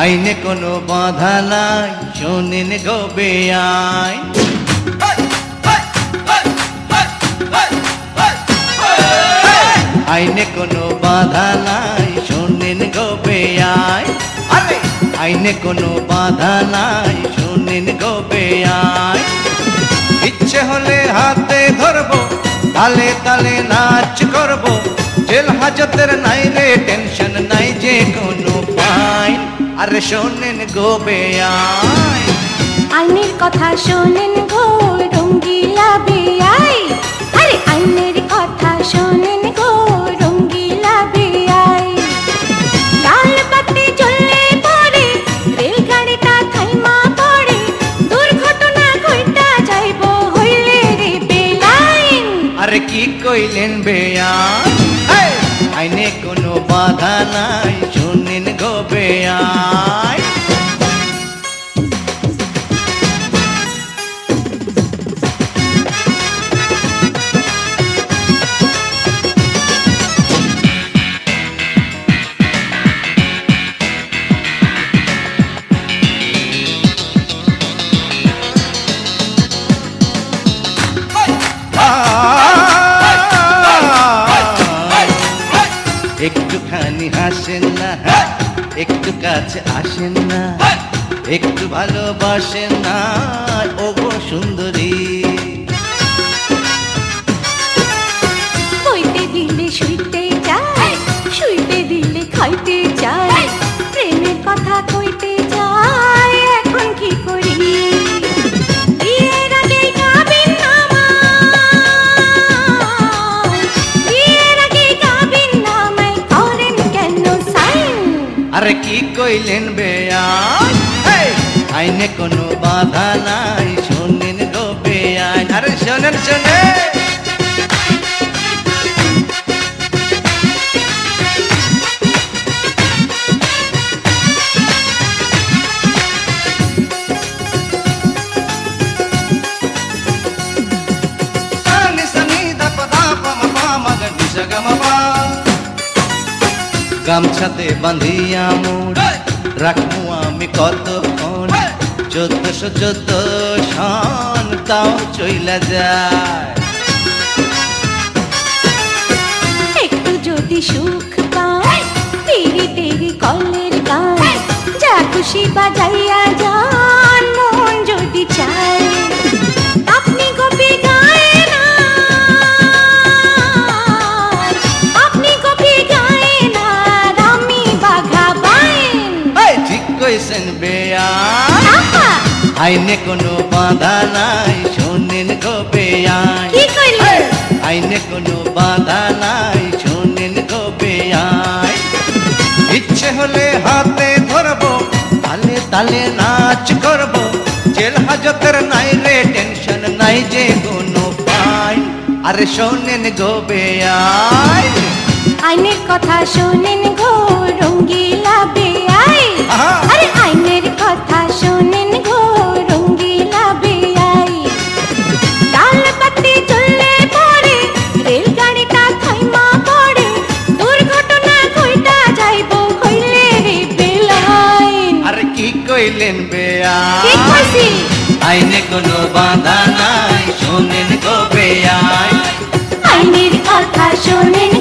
আইনে কোনো বাধা নাই, শোনেন গো বেআইন। আইনে কোনো বাধা নাই, শোনেন গো বেআইন। আরে আইনে কোনো বাধা নাই, শোনেন গো বেআইন। ইচ্ছে হলে হাতে ধরবো, তালে তালে নাচ করবো, জেল হাজতের নাই রে টেনশন নাই যে কোনো ফাইন। আরে শোনেন গো বেআইন, আইনের কথা শোনেন গো রঙ্গিলা বেআইন। আরে আইনের কথা শোনেন গো রঙ্গিলা বেআইন। লাল বাতি জ্বললে পরে রেলগাড়িটা থাইমা পড়ে, দুর্ঘটনা ঘটা যাইব হইলে রে বেলাইন। আরে কি কইলেন বেআইন, আইনে কোনো বাধা নাই, শোনেন গো বেআইন। একটুখানি হাসেন না, একটু কাছে আসেন না, একটু ভালোবাসেন না ওগো সুন্দরী। কইতে দিলে শুইতে চাই, শুইতে দিলে খাইতে চাই, প্রেমের কথা কইতে চাই, এখন কি করি? বিয়ের আগে কাবিন নামায়, বিয়ের আগে কাবিন নামায় করেন কেন সাইন? আরে কি কইলেন বেআইন, আইনে কোনো বাধা নাই, শোনেন গো বেআইন। আরে শোনেন শোনেন, গামছাতে বাঁধিয়া মোর রাখবো আমি কতক্ষণ, 1414 সন তাও চইলা যায়। একটু যদি সুখ পাই, তেরি তেরি কলের গান, যা খুশি বাজাইয়া যান মন যদি চায়। আপনি গোপী গায়েন, আপনি গোপী গায়েন, আর আমি বাঘা বাইন। ঠিক কইছেন বেআইন, আইনে কোনো বাধা নাই, শোনেন গো বেআইন। কি কইলেন? আইনে কোনো বাধা নাই, শোনেন গো বেআইন। ইচ্ছে হলে হাতে ধরবো, তালে তালে নাচ করবো, জেল হাজতের নাই রে টেনশন নাই যে কোনো ফাইন। আরে শোনেন গো বেআইন, আইনের কথা শোনেন গো রঙ্গিলা বেআইন। আরে আইনের কথা শোনেন গো রঙ্গিলা বেআইন। লাল বাতি জ্বললে পরে রেলগাড়িটা থাইমা পড়ে, দুর্ঘটনা ঘটা যাইব হইলে রে বেলাইন। আরে কি কইলেন বেআইন, ঠিক কইছি। আইনে কোনো বাধা নাই, শোনেন গো বেআইন। আইনের কথা শোনেন